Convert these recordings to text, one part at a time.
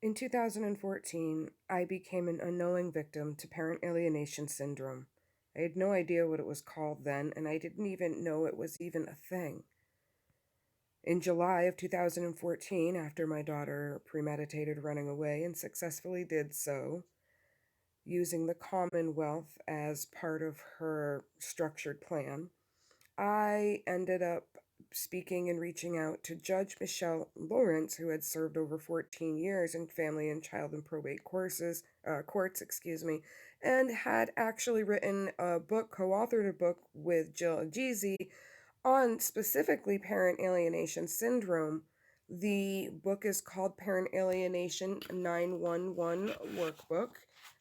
In 2014, I became an unknowing victim to parent alienation syndrome. I had no idea what it was called then, and I didn't even know it was even a thing. In July of 2014, after my daughter premeditated running away and successfully did so, using the Commonwealth as part of her structured plan, I ended up speaking and reaching out to Judge Michelle Lowrance, who had served over 14 years in family and child and probate courts, and had actually written a book, co-authored a book with Jill Egizii on specifically parent alienation syndrome. The book is called Parent Alienation 911 Workbook,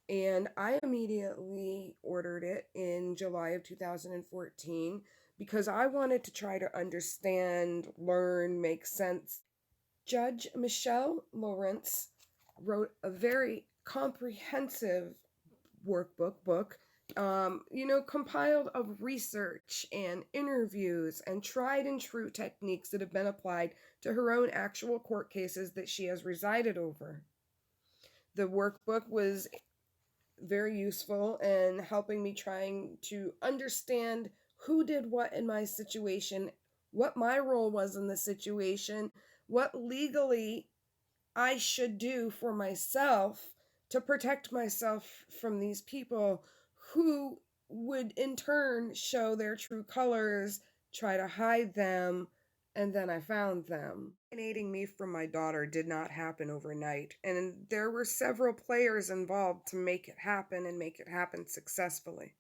and I immediately ordered it in July of 2014 because I wanted to try to understand, learn, make sense. Judge Michelle Lowrance wrote a very comprehensive book, compiled of research and interviews and tried and true techniques that have been applied to her own actual court cases that she has resided over. The workbook was very useful in helping me trying to understand who did what in my situation, what my role was in the situation, what legally I should do for myself to protect myself from these people who would in turn show their true colors, try to hide them, and then I found them. Alienating me from my daughter did not happen overnight, and there were several players involved to make it happen and make it happen successfully.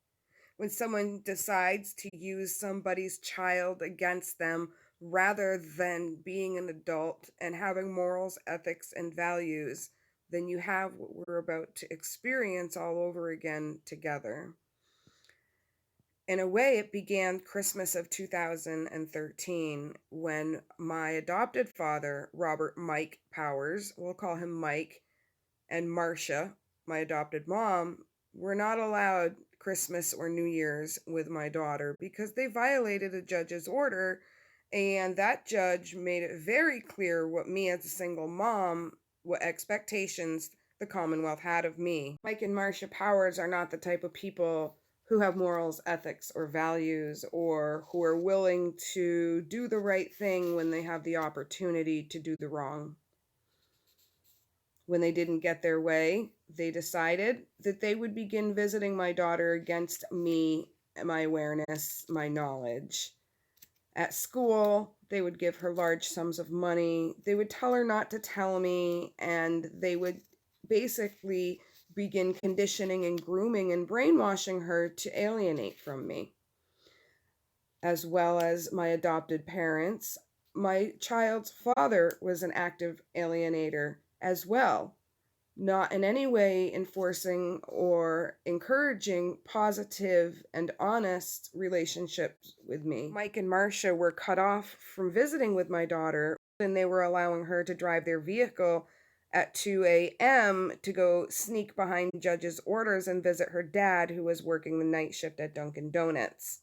When someone decides to use somebody's child against them rather than being an adult and having morals, ethics, and values, then you have what we're about to experience all over again together. In a way, it began Christmas of 2013 when my adopted father, Robert Mike Powers, we'll call him Mike, and Marcia, my adopted mom, were not allowed Christmas or New Year's with my daughter because they violated a judge's order, and that judge made it very clear what me as a single mom, what expectations the Commonwealth had of me. Mike and Marcia Powers are not the type of people who have morals, ethics, or values, or who are willing to do the right thing when they have the opportunity to do the wrong. When they didn't get their way, they decided that they would begin visiting my daughter against me, my awareness, my knowledge. At school, they would give her large sums of money. They would tell her not to tell me, and they would basically begin conditioning and grooming and brainwashing her to alienate from me, as well as my adopted parents. My child's father was an active alienator as well, not in any way enforcing or encouraging positive and honest relationships with me. Mike and Marcia were cut off from visiting with my daughter, and they were allowing her to drive their vehicle at 2 a.m. to go sneak behind judge's orders and visit her dad, who was working the night shift at Dunkin' Donuts.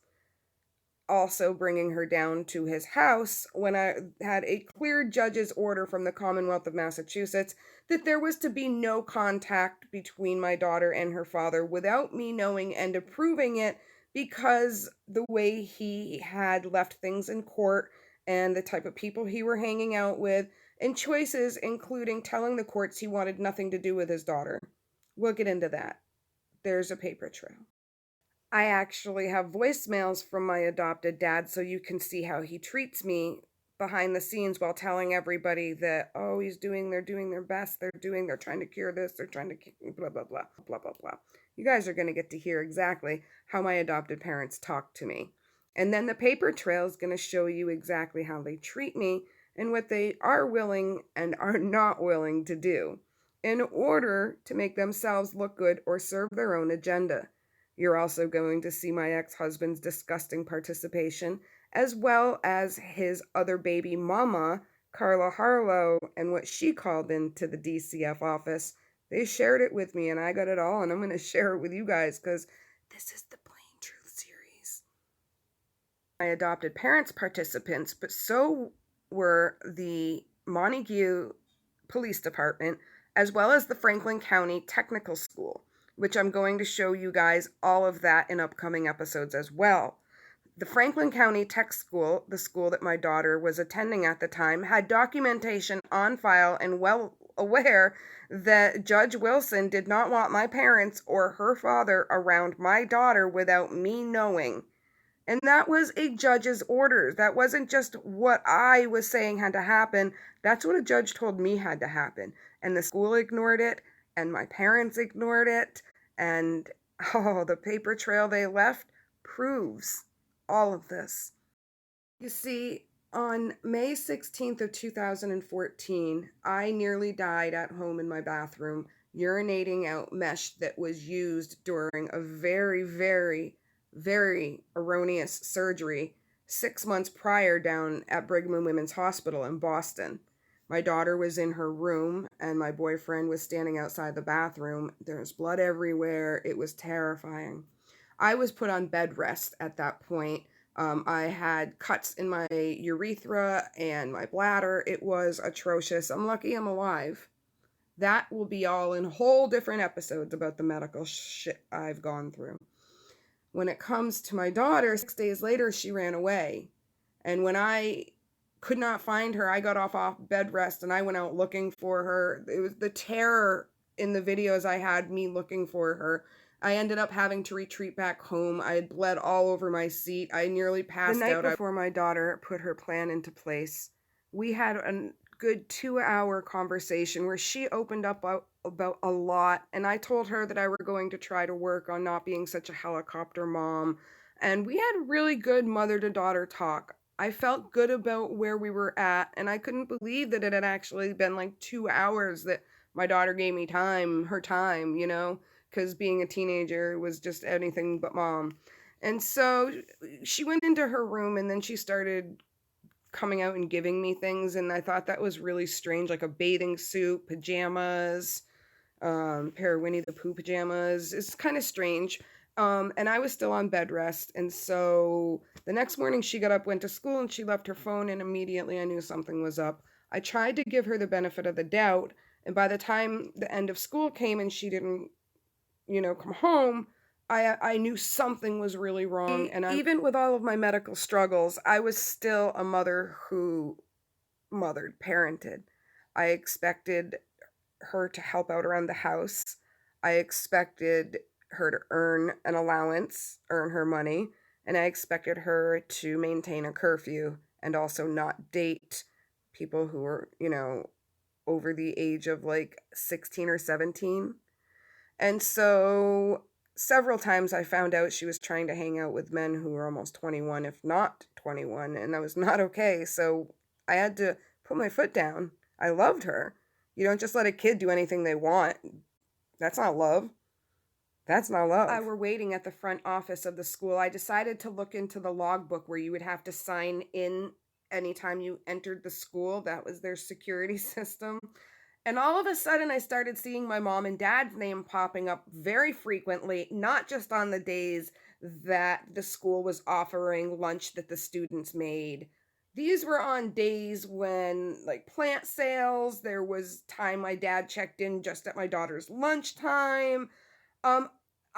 Also bringing her down to his house when I had a clear judge's order from the Commonwealth of Massachusetts that there was to be no contact between my daughter and her father without me knowing and approving it, because the way he had left things in court and the type of people he were hanging out with, and choices including telling the courts he wanted nothing to do with his daughter. We'll get into that. There's a paper trail. I actually have voicemails from my adopted dad so you can see how he treats me behind the scenes while telling everybody that, oh, they're doing their best, they're trying to cure this, they're trying to blah, blah, blah, blah, blah, blah. You guys are going to get to hear exactly how my adopted parents talk to me. And then the paper trail is going to show you exactly how they treat me and what they are willing and are not willing to do in order to make themselves look good or serve their own agenda. You're also going to see my ex-husband's disgusting participation, as well as his other baby mama, Carla Harlow, and what she called into the DCF office. They shared it with me, and I got it all, and I'm going to share it with you guys, because this is the Plain Truth series. My adopted parents' participants, but so were the Montague Police Department, as well as the Franklin County Technical School, which I'm going to show you guys all of that in upcoming episodes as well. The Franklin County Tech School, the school that my daughter was attending at the time, had documentation on file and well aware that Judge Wilson did not want my parents or her father around my daughter without me knowing. And that was a judge's orders. That wasn't just what I was saying had to happen. That's what a judge told me had to happen. And the school ignored it, and my parents ignored it, and the paper trail they left proves all of this. You see, on May 16th of 2014, I nearly died at home in my bathroom, urinating out mesh that was used during a very, very, very erroneous surgery 6 months prior down at Brigham and Women's Hospital in Boston. My daughter was in her room, and my boyfriend was standing outside the bathroom. There was blood everywhere. It was terrifying. I was put on bed rest at that point. I had cuts in my urethra and my bladder. It was atrocious. I'm lucky I'm alive. That will be all in whole different episodes about the medical shit I've gone through. When it comes to my daughter, 6 days later, she ran away. And when I could not find her, I got off bed rest and I went out looking for her. It was the terror in the videos I had me looking for her. I ended up having to retreat back home. I had bled all over my seat. I nearly passed out. The night before my daughter put her plan into place, we had a good 2-hour conversation where she opened up about a lot, and I told her that I were going to try to work on not being such a helicopter mom, and we had really good mother-to-daughter talk. I felt good about where we were at, and I couldn't believe that it had actually been like 2 hours that my daughter gave me her time, because being a teenager was just anything but mom. And so she went into her room, and then she started coming out and giving me things, and I thought that was really strange, like a bathing suit, pajamas, pair of Winnie the Pooh pajamas. It's kind of strange. And I was still on bed rest, and so the next morning she got up, went to school, and she left her phone, and immediately I knew something was up. I tried to give her the benefit of the doubt, and by the time the end of school came and she didn't come home, I knew something was really wrong. And even with all of my medical struggles, I was still a mother who parented. I expected her to help out around the house. I expected her to earn an allowance, earn her money, and I expected her to maintain a curfew and also not date people who were, over the age of like 16 or 17. And so several times I found out she was trying to hang out with men who were almost 21, if not 21, and that was not okay. So I had to put my foot down. I loved her. You don't just let a kid do anything they want. That's not love. That's not love. I were waiting at the front office of the school. I decided to look into the logbook where you would have to sign in anytime you entered the school. That was their security system. And all of a sudden, I started seeing my mom and dad's name popping up very frequently, not just on the days that the school was offering lunch that the students made. These were on days when, like, plant sales, there was time my dad checked in just at my daughter's lunchtime.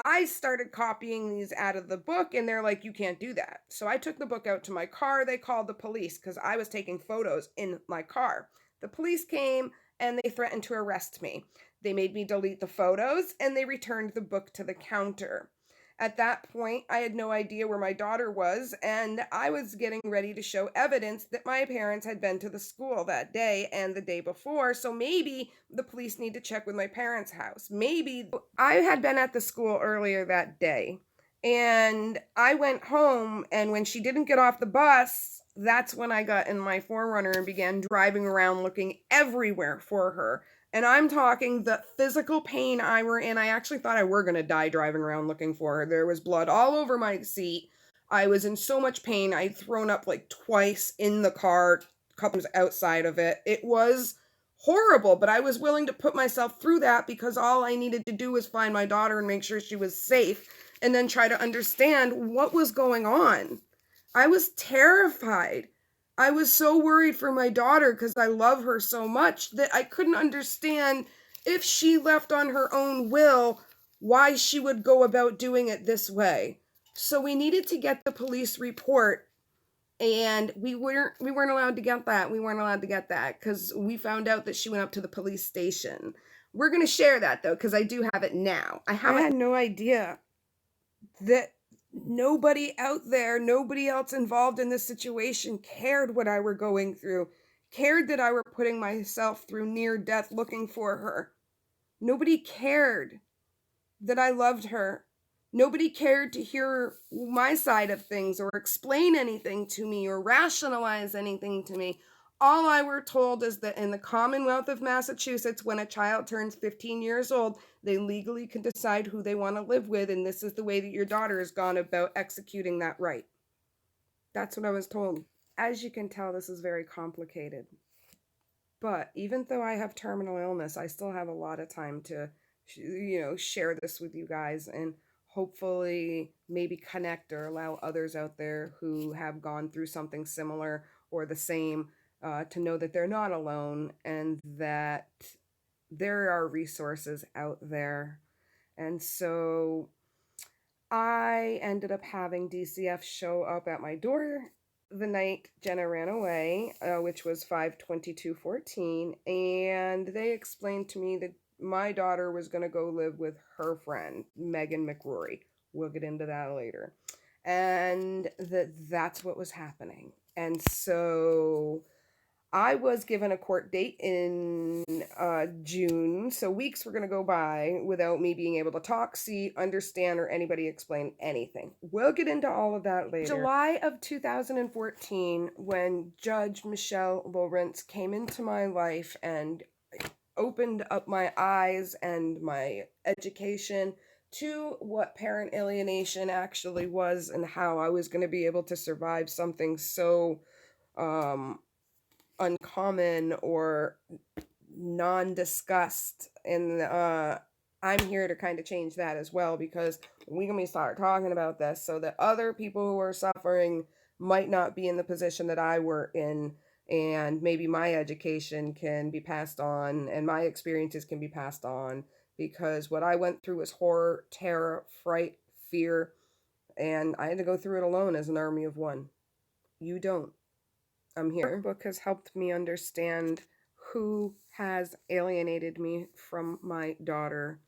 I started copying these out of the book, and they're like, you can't do that. So I took the book out to my car. They called the police because I was taking photos in my car. The police came, and they threatened to arrest me. They made me delete the photos, and they returned the book to the counter. At that point, I had no idea where my daughter was, and I was getting ready to show evidence that my parents had been to the school that day and the day before, so maybe the police need to check with my parents' house. Maybe I had been at the school earlier that day, and I went home, and when she didn't get off the bus, that's when I got in my 4Runner and began driving around looking everywhere for her. And I'm talking the physical pain I were in. I actually thought I were going to die driving around looking for her. There was blood all over my seat. I was in so much pain. I'd thrown up like twice in the car, couples outside of it. It was horrible, but I was willing to put myself through that because all I needed to do was find my daughter and make sure she was safe and then try to understand what was going on. I was terrified. I was so worried for my daughter because I love her so much that I couldn't understand if she left on her own will, why she would go about doing it this way. So we needed to get the police report, and we weren't allowed to get that. We weren't allowed to get that because we found out that she went up to the police station. We're going to share that, though, because I do have it now. I had no idea that nobody out there, nobody else involved in this situation cared what I were going through, cared that I were putting myself through near death looking for her. Nobody cared that I loved her. Nobody cared to hear my side of things or explain anything to me or rationalize anything to me. All I were told is that in the Commonwealth of Massachusetts, when a child turns 15 years old, they legally can decide who they want to live with, and this is the way that your daughter has gone about executing that right. That's what I was told. As you can tell, this is very complicated. But even though I have terminal illness, I still have a lot of time to, share this with you guys and hopefully maybe connect or allow others out there who have gone through something similar or the same to know that they're not alone and that there are resources out there. And so I ended up having DCF show up at my door the night Jenna ran away, which was 5/22/14, and they explained to me that my daughter was going to go live with her friend, Megan McRory. We'll get into that later. And that's what was happening. And so I was given a court date in June, so weeks were going to go by without me being able to talk, see, understand, or anybody explain anything. We'll get into all of that later. July of 2014, when Judge Michelle Lowrance came into my life and opened up my eyes and my education to what parent alienation actually was and how I was going to be able to survive something so uncommon or non-discussed, and I'm here to kind of change that as well, because we're going to start talking about this so that other people who are suffering might not be in the position that I were in, and maybe my education can be passed on and my experiences can be passed on, because what I went through was horror, terror, fright, fear, and I had to go through it alone as an army of one. You don't. I'm here. Workbook has helped me understand who has alienated me from my daughter,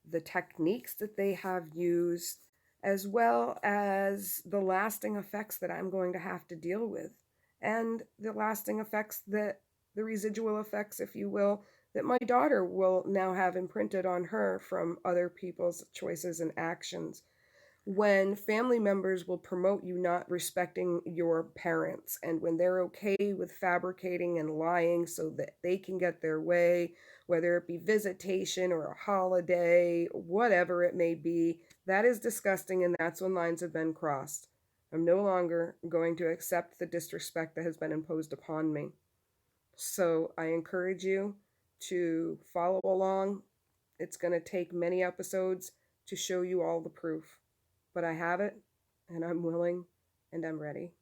the techniques that they have used, as well as the lasting effects that I'm going to have to deal with, and the lasting effects the residual effects, if you will, that my daughter will now have imprinted on her from other people's choices and actions. When family members will promote you not respecting your parents, and when they're okay with fabricating and lying so that they can get their way, whether it be visitation or a holiday, whatever it may be, that is disgusting, and that's when lines have been crossed. I'm no longer going to accept the disrespect that has been imposed upon me. So I encourage you to follow along. It's going to take many episodes to show you all the proof. But I have it, and I'm willing, and I'm ready.